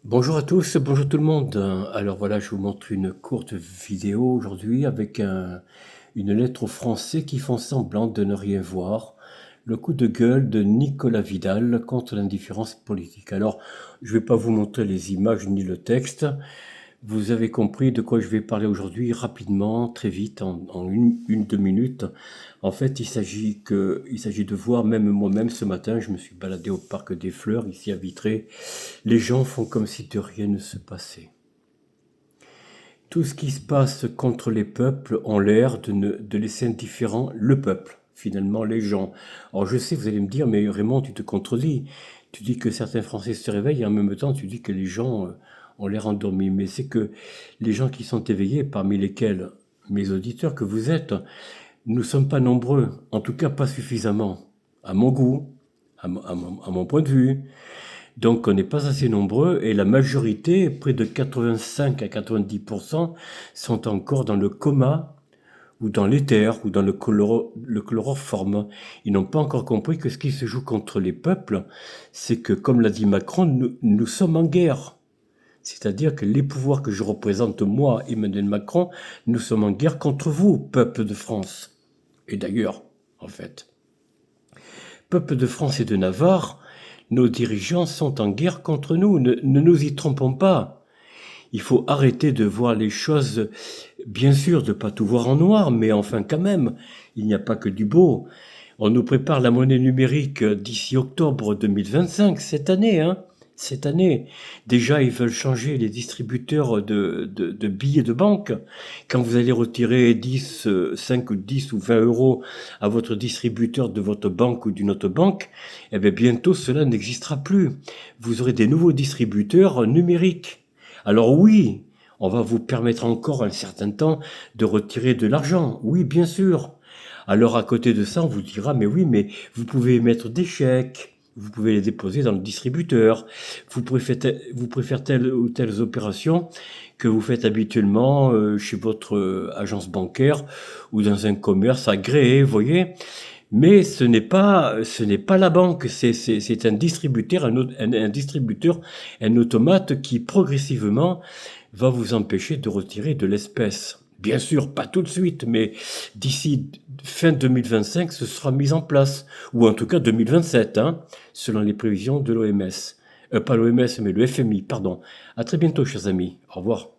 Bonjour à tous, bonjour tout le monde. Alors voilà, je vous montre une courte vidéo aujourd'hui avec une lettre aux Français qui font semblant de ne rien voir. Le coup de gueule de Nicolas Vidal contre l'indifférence politique. Alors, je ne vais pas vous montrer les images ni le texte. Vous avez compris de quoi je vais parler aujourd'hui rapidement, très vite, en deux minutes. En fait, il s'agit de voir, même moi-même ce matin, je me suis baladé au Parc des Fleurs, ici à Vitré. Les gens font comme si de rien ne se passait. Tout ce qui se passe contre les peuples ont l'air de laisser indifférent le peuple, finalement les gens. Alors je sais, vous allez me dire, mais Raymond, tu te contredis. Tu dis que certains Français se réveillent et en même temps tu dis que les gens ont l'air endormis. Mais c'est que les gens qui sont éveillés, parmi lesquels mes auditeurs que vous êtes, nous ne sommes pas nombreux, en tout cas pas suffisamment, à mon goût, à mon point de vue. Donc on n'est pas assez nombreux et la majorité, près de 85 à 90%, sont encore dans le coma ou dans l'éther ou dans le chloroforme. Ils n'ont pas encore compris que ce qui se joue contre les peuples, c'est que, comme l'a dit Macron, nous sommes en guerre. C'est-à-dire que les pouvoirs que je représente, moi, Emmanuel Macron, nous sommes en guerre contre vous, peuple de France. Et d'ailleurs, en fait. Peuple de France et de Navarre, nos dirigeants sont en guerre contre nous, ne nous y trompons pas. Il faut arrêter de voir les choses, bien sûr, de ne pas tout voir en noir, mais enfin quand même, il n'y a pas que du beau. On nous prépare la monnaie numérique d'ici octobre 2025, cette année, hein. Cette année, déjà, ils veulent changer les distributeurs de billets de banque. Quand vous allez retirer 10, 5 ou 10 ou 20 euros à votre distributeur de votre banque ou d'une autre banque, eh bien, bientôt, cela n'existera plus. Vous aurez des nouveaux distributeurs numériques. Alors oui, on va vous permettre encore un certain temps de retirer de l'argent. Oui, bien sûr. Alors à côté de ça, on vous dira, mais oui, mais vous pouvez émettre des chèques, vous pouvez les déposer dans le distributeur, vous préférez telle ou telle opération que vous faites habituellement chez votre agence bancaire ou dans un commerce agréé, vous voyez. Mais ce n'est pas la banque, c'est un distributeur, un distributeur, un automate qui progressivement va vous empêcher de retirer de l'espèce. Bien sûr, pas tout de suite, mais d'ici fin 2025, ce sera mis en place. Ou en tout cas 2027, hein, selon les prévisions de l'OMS. Pas l'OMS, mais le FMI, pardon. À très bientôt, chers amis. Au revoir.